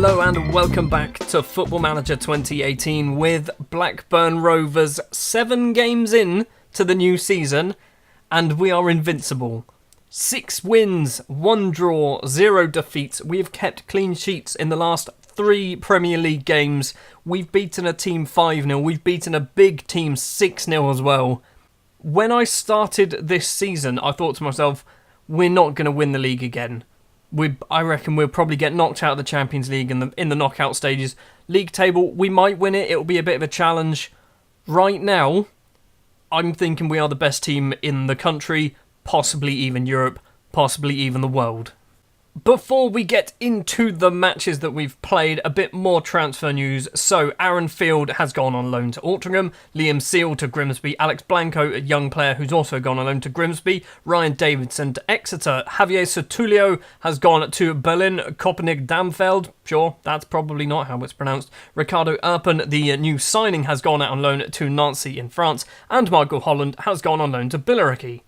Hello and welcome back to Football Manager 2018 with Blackburn Rovers 7 games in to the new season and we are invincible. 6 wins, 1 draw, 0 defeats. We have kept clean sheets in the last 3 Premier League games. We've beaten a team 5-0. We've beaten a big team 6-0 as well. When I started this season, I thought to myself, we're not going to win the league again. I reckon we'll probably get knocked out of the Champions League in the knockout stages. League table, we might win it. It'll be a bit of a challenge. Right now, I'm thinking we are the best team in the country, possibly even Europe, possibly even the world. Before we get into the matches that we've played, a bit more transfer news. So, Aaron Field has gone on loan to Altrincham, Liam Seal to Grimsby, Alex Blanco, a young player who's also gone on loan to Grimsby, Ryan Davidson to Exeter, Javier Sotulio has gone to Berlin, Kopernik Damfeld, sure, that's probably not how it's pronounced, Ricardo Erpen, the new signing, has gone out on loan to Nancy in France, and Michael Holland has gone on loan to Billericay.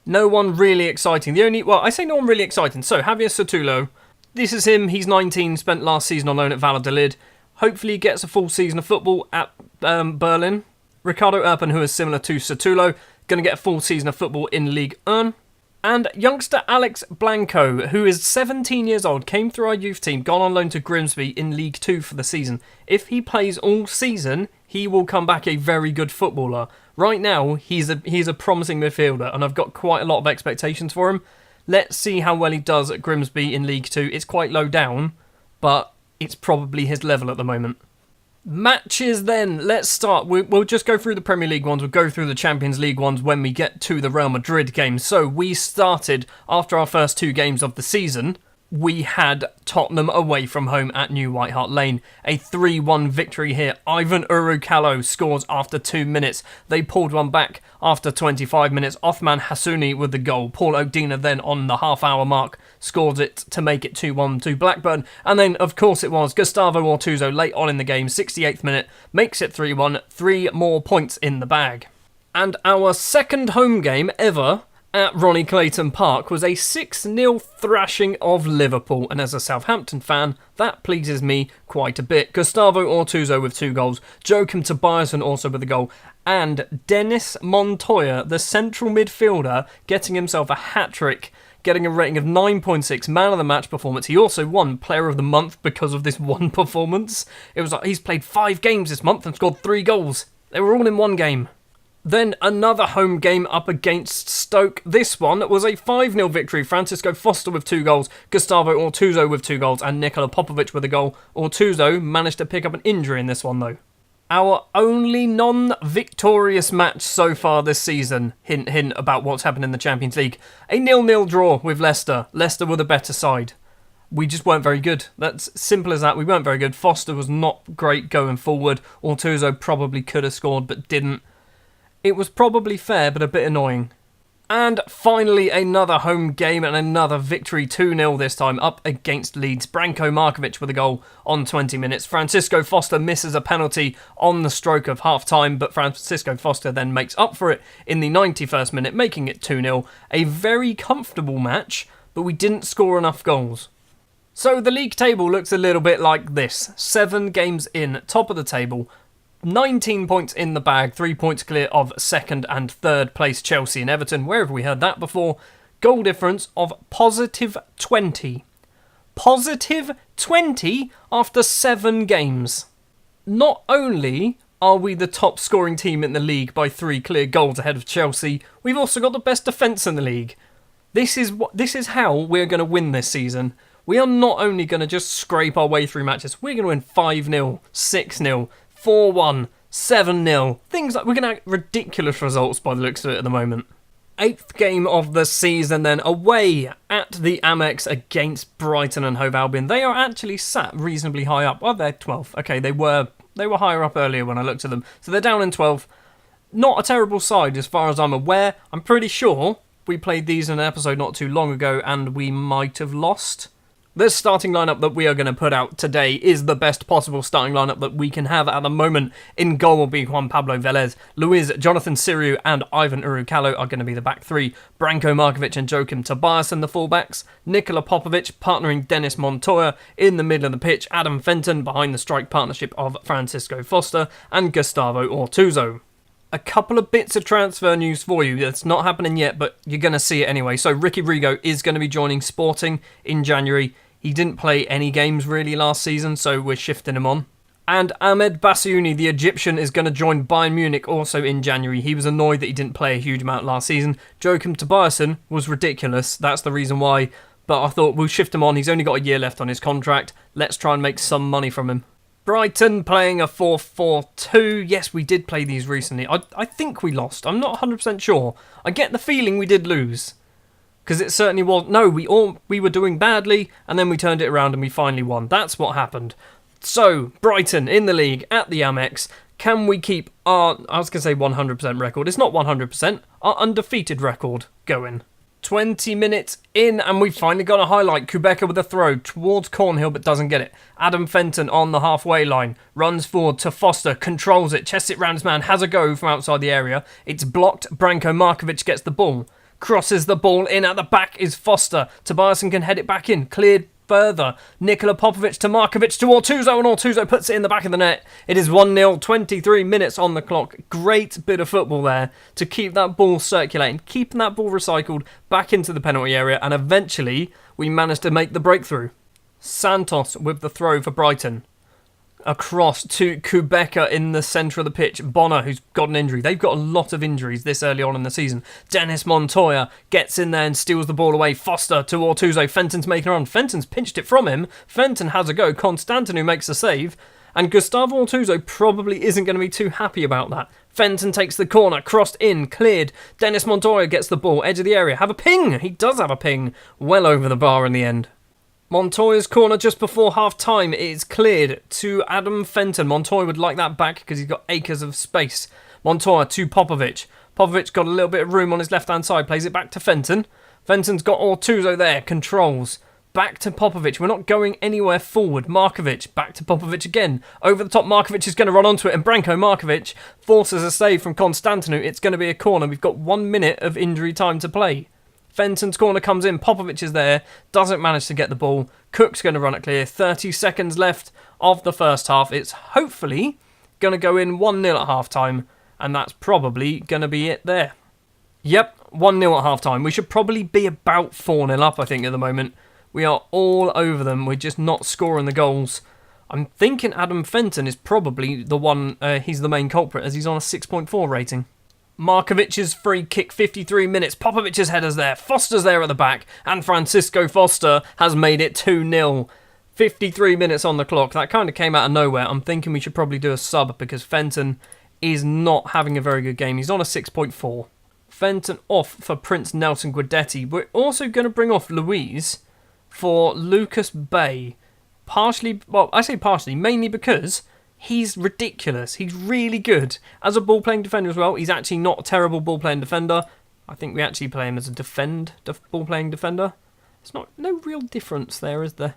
No one really exciting. I say no one really exciting. So, Javier Sotulio, this is him. He's 19, spent last season on loan at Valladolid. Hopefully he gets a full season of football at Berlin. Ricardo Erpen, who is similar to Sotulio, going to get a full season of football in Ligue 1. And youngster Alex Blanco, who is 17 years old, came through our youth team, gone on loan to Grimsby in League 2 for the season. If he plays all season, he will come back a very good footballer. Right now, he's a promising midfielder, and I've got quite a lot of expectations for him. Let's see how well he does at Grimsby in League 2. It's quite low down, but it's probably his level at the moment. Matches then, let's start. We'll just go through the Premier League ones, we'll go through the Champions League ones when we get to the Real Madrid game. So we started, after our first 2 games of the season, we had Tottenham away from home at New White Hart Lane. A 3-1 victory here. Ivan Urukalo scores after 2 minutes. They pulled one back after 25 minutes. Othman Hassouni with the goal. Paul Odina then on the half-hour mark scores it to make it 2-1 to Blackburn. And then, of course, it was Gustavo Ortuzzo late on in the game, 68th minute, makes it 3-1. 3 more points in the bag. And our second home game ever at Ronnie Clayton Park was a 6-0 thrashing of Liverpool, and as a Southampton fan, that pleases me quite a bit. Gustavo Ortuzzo with 2 goals, Joachim Tobiasen also with a goal, and Dennis Montoya, the central midfielder, getting himself a hat-trick, getting a rating of 9.6, man of the match performance. He also won Player of the Month because of this one performance. It was like he's played 5 games this month and scored 3 goals. They were all in one game. Then another home game up against Stoke. This one was a 5-0 victory. Francisco Foster with 2 goals, Gustavo Ortuzzo with 2 goals, and Nikola Popovic with a goal. Ortuzzo managed to pick up an injury in this one though. Our only non-victorious match so far this season. Hint, hint about what's happened in the Champions League. A 0-0 draw with Leicester. Leicester were the better side. We just weren't very good. That's simple as that. We weren't very good. Foster was not great going forward. Ortuzzo probably could have scored but didn't. It was probably fair, but a bit annoying. And finally, another home game and another victory, 2-0 this time, up against Leeds. Branko Markovic with a goal on 20 minutes. Francisco Foster misses a penalty on the stroke of half-time, but Francisco Foster then makes up for it in the 91st minute, making it 2-0. A very comfortable match, but we didn't score enough goals. So the league table looks a little bit like this. 7 games in, top of the table, 19 points in the bag, 3 points clear of second and third place Chelsea and Everton. Where have we heard that before? Goal difference of positive 20. Positive 20 after 7 games. Not only are we the top scoring team in the league by 3 clear goals ahead of Chelsea, we've also got the best defence in the league. This is how we're going to win this season. We are not only going to just scrape our way through matches, we're going to win 5-0, 6-0, 4-1, 7-0. Things like we're going to have ridiculous results by the looks of it at the moment. 8th game of the season then, away at the Amex against Brighton and Hove Albion. They are actually sat reasonably high up. Oh, they're 12th. Okay, they were higher up earlier when I looked at them. So they're down in 12th. Not a terrible side as far as I'm aware. I'm pretty sure we played these in an episode not too long ago and we might have lost. This starting lineup that we are going to put out today is the best possible starting lineup that we can have at the moment. In goal will be Juan Pablo Velez, Luiz, Jonathan Siriu and Ivan Urucalo are going to be the back three. Branko Markovic and Joachim Tobias in the fullbacks. Nikola Popovic partnering Dennis Montoya in the middle of the pitch. Adam Fenton behind the strike partnership of Francisco Foster and Gustavo Ortuzzo. A couple of bits of transfer news for you. It's not happening yet, but you're going to see it anyway. So Ricky Rigo is going to be joining Sporting in January. He didn't play any games really last season, so we're shifting him on. And Ahmed Bassiouni, the Egyptian, is going to join Bayern Munich also in January. He was annoyed that he didn't play a huge amount last season. Joachim Tobiasen was ridiculous. That's the reason why. But I thought we'll shift him on. He's only got a year left on his contract. Let's try and make some money from him. Brighton playing a 4-4-2. Yes, we did play these recently. I think we lost. I'm not 100% sure. I get the feeling we did lose. Because it certainly was. No, we were doing badly, and then we turned it around and we finally won. That's what happened. So, Brighton in the league at the Amex. Can we keep our, I was going to say 100% record. It's not 100%. Our undefeated record going. 20 minutes in, and we've finally got a highlight. Kubeka with a throw towards Cornhill, but doesn't get it. Adam Fenton on the halfway line. Runs forward to Foster. Controls it. Chests it round his man. Has a go from outside the area. It's blocked. Branko Markovic gets the ball. Crosses the ball in. At the back is Foster. Tobiasen can head it back in. Cleared further. Nikola Popovic to Markovic to Ortuzzo, and Ortuzzo puts it in the back of the net. It is 1-0, 23 minutes on the clock. Great bit of football there to keep that ball circulating, keeping that ball recycled back into the penalty area, and eventually we managed to make the breakthrough. Santos with the throw for Brighton. Across to Kubeka in the centre of the pitch. Bonner, who's got an injury. They've got a lot of injuries this early on in the season. Dennis Montoya gets in there and steals the ball away. Foster to Ortuzzo. Fenton's making a run. Fenton's pinched it from him. Fenton has a go. Constantinu makes a save. And Gustavo Ortuzzo probably isn't going to be too happy about that. Fenton takes the corner. Crossed in. Cleared. Dennis Montoya gets the ball. Edge of the area. Have a ping. He does have a ping. Well over the bar in the end. Montoya's corner just before half-time is cleared to Adam Fenton. Montoya would like that back because he's got acres of space. Montoya to Popovic. Popovic got a little bit of room on his left-hand side. Plays it back to Fenton. Fenton's got Ortuzzo there. Controls. Back to Popovic. We're not going anywhere forward. Markovic. Back to Popovic again. Over the top, Markovic is going to run onto it. And Branko Markovic forces a save from Constantinu. It's going to be a corner. We've got 1 minute of injury time to play. Fenton's corner comes in. Popovic is there. Doesn't manage to get the ball. Cook's going to run it clear. 30 seconds left of the first half. It's hopefully going to go in 1-0 at half-time. And that's probably going to be it there. Yep, 1-0 at half-time. We should probably be about 4-0 up, I think, at the moment. We are all over them. We're just not scoring the goals. I'm thinking Adam Fenton is probably the one, he's the main culprit, as he's on a 6.4 rating. Markovic's free kick, 53 minutes. Popovic's header's there. Foster's there at the back. And Francisco Foster has made it 2-0. 53 minutes on the clock. That kind of came out of nowhere. I'm thinking we should probably do a sub because Fenton is not having a very good game. He's on a 6.4. Fenton off for Prince Nelson Guidetti. We're also going to bring off Luiz for Lucas Bay. Partially, well, I say partially, mainly because he's ridiculous. He's really good. As a ball-playing defender as well, he's actually not a terrible ball-playing defender. I think we actually play him as a ball-playing defender. There's no real difference there, is there?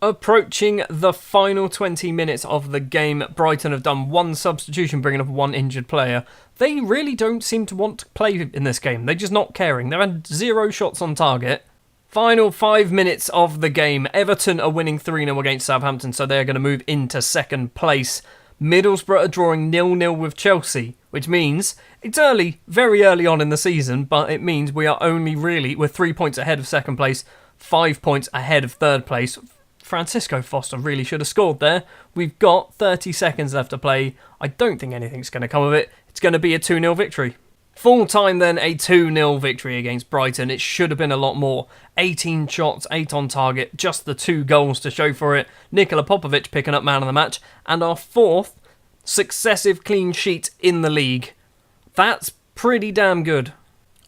Approaching the final 20 minutes of the game, Brighton have done one substitution, bringing up one injured player. They really don't seem to want to play in this game. They're just not caring. They've had 0 shots on target. Final 5 minutes of the game. Everton are winning 3-0 against Southampton, so they're going to move into second place. Middlesbrough are drawing 0-0 with Chelsea, which means it's early, very early on in the season, but it means we are we're 3 points ahead of second place, 5 points ahead of third place. Francisco Foster really should have scored there. We've got 30 seconds left to play. I don't think anything's going to come of it. It's going to be a 2-0 victory. Full time then, a 2-0 victory against Brighton. It should have been a lot more. 18 shots, 8 on target, just the 2 goals to show for it. Nikola Popovic picking up man of the match, and our 4th successive clean sheet in the league. That's pretty damn good.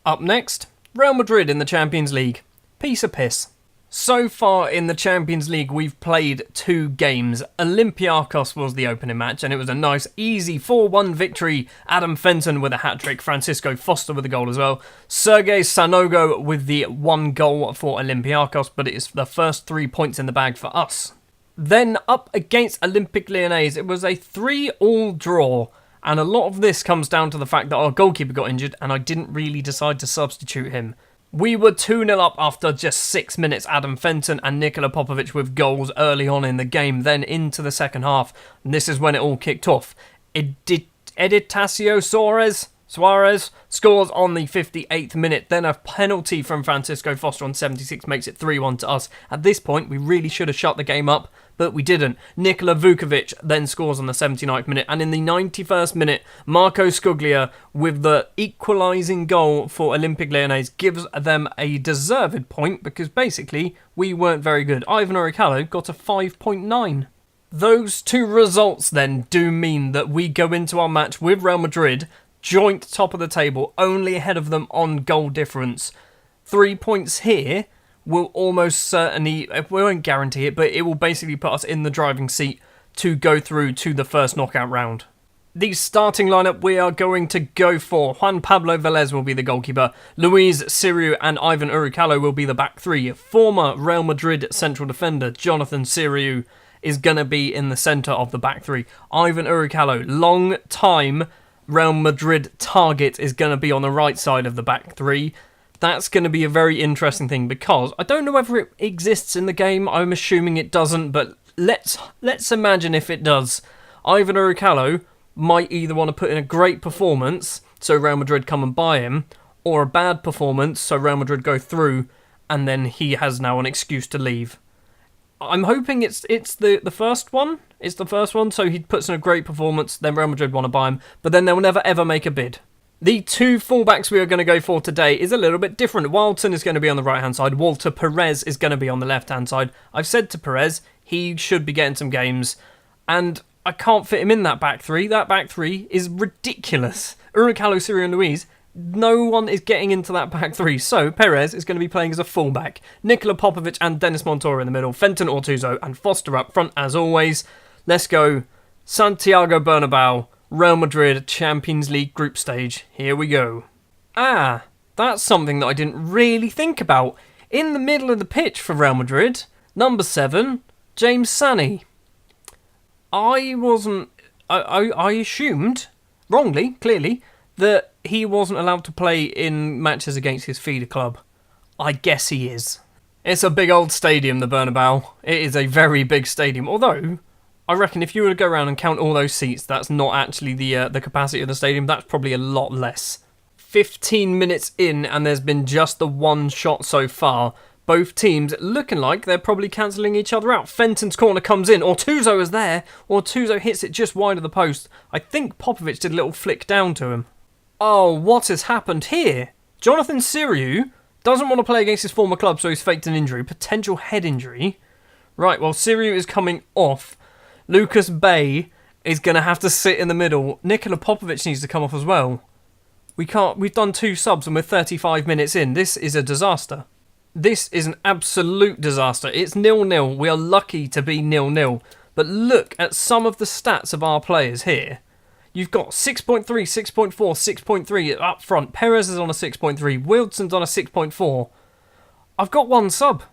Up next, Real Madrid in the Champions League. Piece of piss. So far in the Champions League, we've played 2 games. Olympiacos was the opening match, and it was a nice, easy 4-1 victory. Adam Fenton with a hat-trick, Francisco Foster with a goal as well. Sergei Sanogo with the 1 goal for Olympiacos, but it is the first 3 points in the bag for us. Then up against Olympique Lyonnais, it was a 3-3 draw. And a lot of this comes down to the fact that our goalkeeper got injured, and I didn't really decide to substitute him. We were 2-0 up after just 6 minutes. Adam Fenton and Nikola Popovic with goals early on in the game. Then into the second half. And this is when it all kicked off. Editacio Suarez scores on the 58th minute. Then a penalty from Francisco Foster on 76 makes it 3-1 to us. At this point, we really should have shut the game up, but we didn't. Nikola Vukovic then scores on the 79th minute, and in the 91st minute, Marco Scuglia with the equalising goal for Olympique Lyonnais gives them a deserved point because basically we weren't very good. Ivan Uricalo got a 5.9. Those 2 results then do mean that we go into our match with Real Madrid, joint top of the table, only ahead of them on goal difference. 3 points here will almost certainly, we won't guarantee it, but it will basically put us in the driving seat to go through to the first knockout round. The starting lineup we are going to go for: Juan Pablo Velez will be the goalkeeper, Luis Siriu and Ivan Uricalo will be the back 3. Former Real Madrid central defender Jonathan Siriu is going to be in the centre of the back 3. Ivan Uricalo, long time Real Madrid target, is going to be on the right side of the back 3. That's going to be a very interesting thing because I don't know whether it exists in the game. I'm assuming it doesn't, but let's imagine if it does. Ivan Uricalo might either want to put in a great performance so Real Madrid come and buy him, or a bad performance so Real Madrid go through and then he has now an excuse to leave. I'm hoping it's the first one. It's the first one, so he puts in a great performance, then Real Madrid want to buy him, but then they'll never ever make a bid. The 2 fullbacks we are going to go for today is a little bit different. Wildson is going to be on the right-hand side. Walter Perez is going to be on the left-hand side. I've said to Perez, he should be getting some games, and I can't fit him in that back 3. That back 3 is ridiculous. Uricalo, Siriu and Luis, no one is getting into that back 3, so Perez is going to be playing as a fullback. Nikola Popovic and Dennis Montoro in the middle. Fenton, Ortuzzo and Foster up front as always. Let's go. Santiago Bernabeu. Real Madrid Champions League group stage. Here we go. That's something that I didn't really think about. In the middle of the pitch for Real Madrid, number 7, James Sani. I assumed, wrongly, clearly, that he wasn't allowed to play in matches against his feeder club. I guess he is. It's a big old stadium, the Bernabeu. It is a very big stadium, although I reckon if you were to go around and count all those seats, that's not actually the capacity of the stadium. That's probably a lot less. 15 minutes in, and there's been just the 1 shot so far. Both teams looking like they're probably cancelling each other out. Fenton's corner comes in. Ortuzzo is there. Ortuzzo hits it just wide of the post. I think Popovic did a little flick down to him. Oh, what has happened here? Jonathan Siriu doesn't want to play against his former club, so he's faked an injury. Potential head injury. Right, well, Siriu is coming off. Lucas Bay is going to have to sit in the middle. Nikola Popovic needs to come off as well. We've done 2 subs and we're 35 minutes in. This is a disaster. This is an absolute disaster. It's 0-0. We are lucky to be 0-0. But look at some of the stats of our players here. You've got 6.3, 6.4, 6.3 up front. Perez is on a 6.3. Wilson's on a 6.4. I've got 1 sub.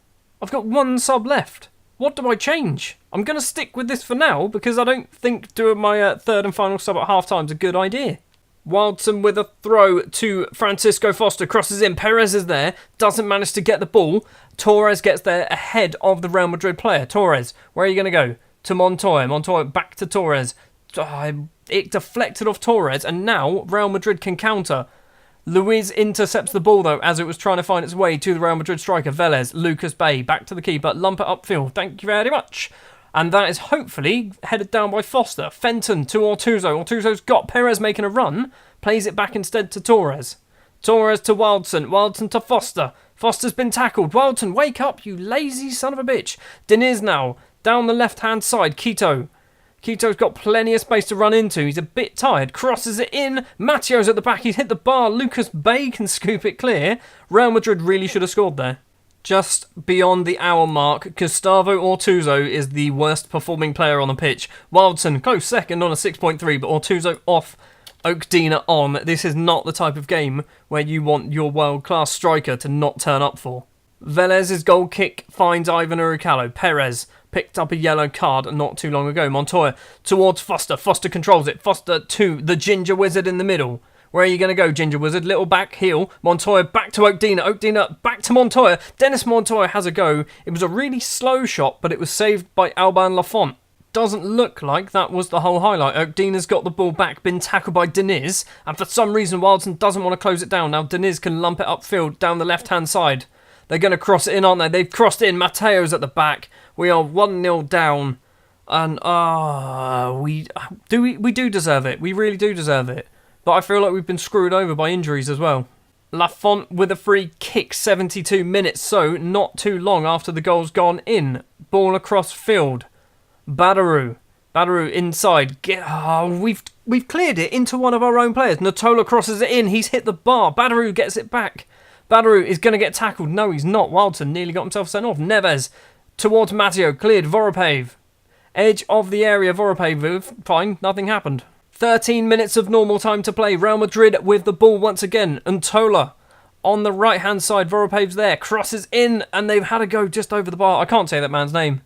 I've got 1 sub left. What do I change? I'm going to stick with this for now because I don't think doing my third and final sub at half-time is a good idea. Wildson with a throw to Francisco Foster, crosses in, Perez is there, doesn't manage to get the ball. Torres gets there ahead of the Real Madrid player. Torres, where are you going to go? To Montoya. Montoya back to Torres. It deflected off Torres, and now Real Madrid can counter. Luis intercepts the ball, though, as it was trying to find its way to the Real Madrid striker. Velez, Lucas Bay, back to the keeper, lump it upfield. Thank you very much. And that is hopefully headed down by Foster. Fenton to Ortuzzo. Ortuzzo's got Perez making a run. Plays it back instead to Torres. Torres to Wildson. Wildson to Foster. Foster's been tackled. Wildson, wake up, you lazy son of a bitch. Diniz now. Down the left-hand side. Quito. Quito's got plenty of space to run into. He's a bit tired. Crosses it in. Matteo's at the back. He's hit the bar. Lucas Bay can scoop it clear. Real Madrid really should have scored there. Just beyond the hour mark, Gustavo Ortuzo is the worst performing player on the pitch. Wilson close second on a 6.3, but Ortuzo off, Oakdina on. This is not the type of game where you want your world-class striker to not turn up for. Velez's goal kick finds Ivan Uricalo. Perez picked up a yellow card not too long ago. Montoya towards Foster. Foster controls it. Foster to the Ginger Wizard in the middle. Where are you going to go, Ginger Wizard? Little back heel. Montoya back to Oakdina. Oakdina back to Montoya. Dennis Montoya has a go. It was a really slow shot, but it was saved by Alban Lafont. Doesn't look like that was the whole highlight. Oakdina's got the ball back, been tackled by Deniz, and for some reason Wilson doesn't want to close it down. Now Deniz can lump it upfield down the left-hand side. They're going to cross it in, aren't they? They've crossed in. Mateo's at the back. We are 1-0 down. And, we do deserve it. We really do deserve it. But I feel like we've been screwed over by injuries as well. Lafont with a free kick, 72 minutes. So, not too long after the goal's gone in. Ball across field. Badarou inside. We've cleared it into one of our own players. Natola crosses it in. He's hit the bar. Badarou gets it back. Badarou is going to get tackled. No, he's not. Wilson nearly got himself sent off. Neves towards Matteo. Cleared. Voropaev. Edge of the area. Voropaev. Fine. Nothing happened. 13 minutes of normal time to play. Real Madrid with the ball once again. Ntola on the right-hand side. Voropaev's there. Crosses in. And they've had a go just over the bar. I can't say that man's name.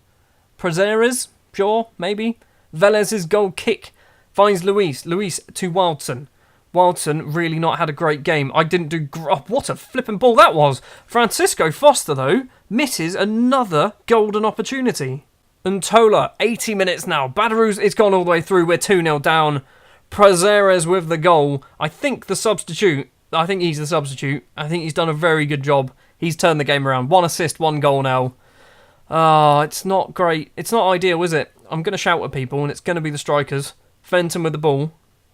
Prazeres? Sure. Maybe. Velez's goal kick finds Luis. Luis to Wilson. Wilson really not had a great game. I didn't do... what a flipping ball that was. Francisco Foster, though, misses another golden opportunity. Ntola, 80 minutes now. Badarou's it's gone all the way through. We're 2-0 down. Prazeres with the goal. I think he's the substitute. I think he's done a very good job. He's turned the game around. 1 assist, 1 goal now. It's not great. It's not ideal, is it? I'm going to shout at people, and it's going to be the strikers. Fenton with the ball.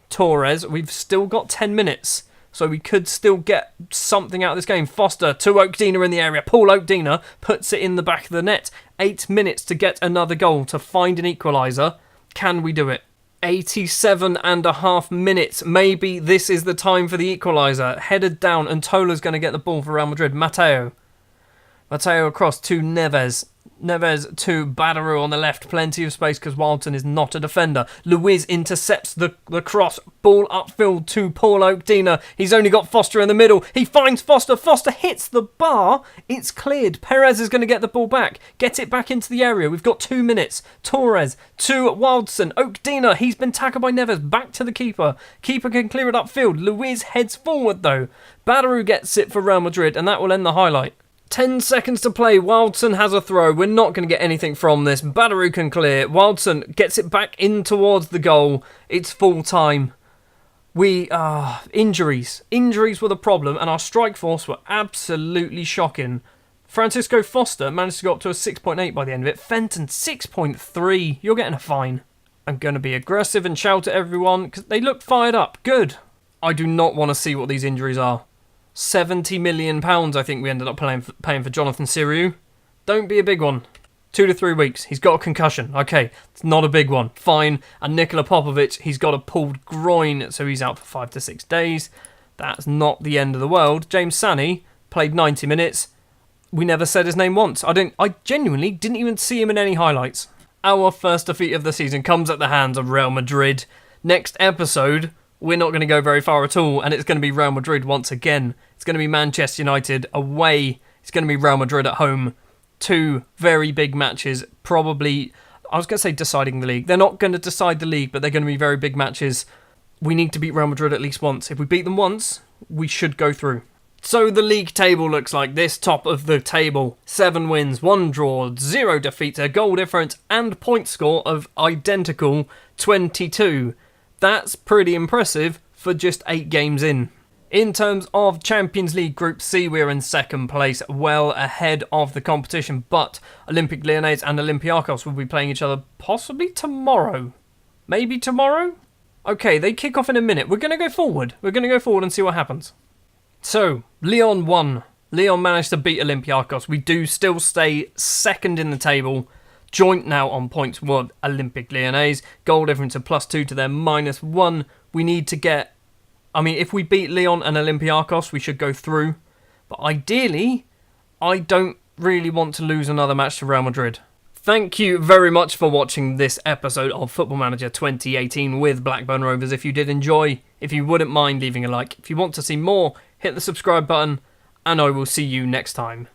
Torres, we've still got 10 minutes, so we could still get something out of this game. Foster to Oakdina in the area. Paul Oakdina puts it in the back of the net. 8 minutes to get another goal, to find an equaliser. Can we do it? 87.5 minutes. Maybe this is the time for the equaliser. Headed down, and Tola's going to get the ball for Real Madrid. Mateo across to Neves. Neves to Badarou on the left. Plenty of space because Wilson is not a defender. Luiz intercepts the cross. Ball upfield to Paul Oakdina. He's only got Foster in the middle. He finds Foster. Foster hits the bar. It's cleared. Perez is going to get the ball back. Get it back into the area. We've got 2 minutes. Torres to Wilson. Oakdina. He's been tackled by Neves. Back to the keeper. Keeper can clear it upfield. Luiz heads forward though. Badarou gets it for Real Madrid and that will end the highlight. 10 seconds to play. Wilson has a throw. We're not going to get anything from this. Badarou can clear. Wilson gets it back in towards the goal. It's full time. Injuries. Injuries were the problem, and our strike force were absolutely shocking. Francisco Foster managed to go up to a 6.8 by the end of it. Fenton, 6.3. You're getting a fine. I'm going to be aggressive and shout at everyone because they look fired up. Good. I do not want to see what these injuries are. £70 million I think we ended up paying for Jonathan Siriu. Don't be a big one. 2 to 3 weeks. He's got a concussion. Okay, it's not a big one. Fine. And Nikola Popovic, he's got a pulled groin, so he's out for 5 to 6 days. That's not the end of the world. James Sani played 90 minutes. We never said his name once. I genuinely didn't even see him in any highlights. Our first defeat of the season comes at the hands of Real Madrid. Next episode, we're not going to go very far at all, and it's going to be Real Madrid once again. It's going to be Manchester United away. It's going to be Real Madrid at home. 2 very big matches, probably, I was going to say deciding the league. They're not going to decide the league, but they're going to be very big matches. We need to beat Real Madrid at least once. If we beat them once, we should go through. So the league table looks like this. Top of the table, 7 wins, 1 draw, 0 defeats, a goal difference, and point score of identical 22. That's pretty impressive for just 8 games in. In terms of Champions League Group C, we're in second place, well ahead of the competition. But Olympique Lyonnais and Olympiacos will be playing each other possibly tomorrow. Maybe tomorrow? Okay, they kick off in a minute. We're going to go forward. And see what happens. So, Lyon won. Lyon managed to beat Olympiacos. We do still stay second in the table. Joint now on points with Olympique Lyonnais. Goal difference of +2 to their -1. We need to get... if we beat Lyon and Olympiacos, we should go through. But ideally, I don't really want to lose another match to Real Madrid. Thank you very much for watching this episode of Football Manager 2018 with Blackburn Rovers. If you did enjoy, if you wouldn't mind leaving a like, if you want to see more, hit the subscribe button, and I will see you next time.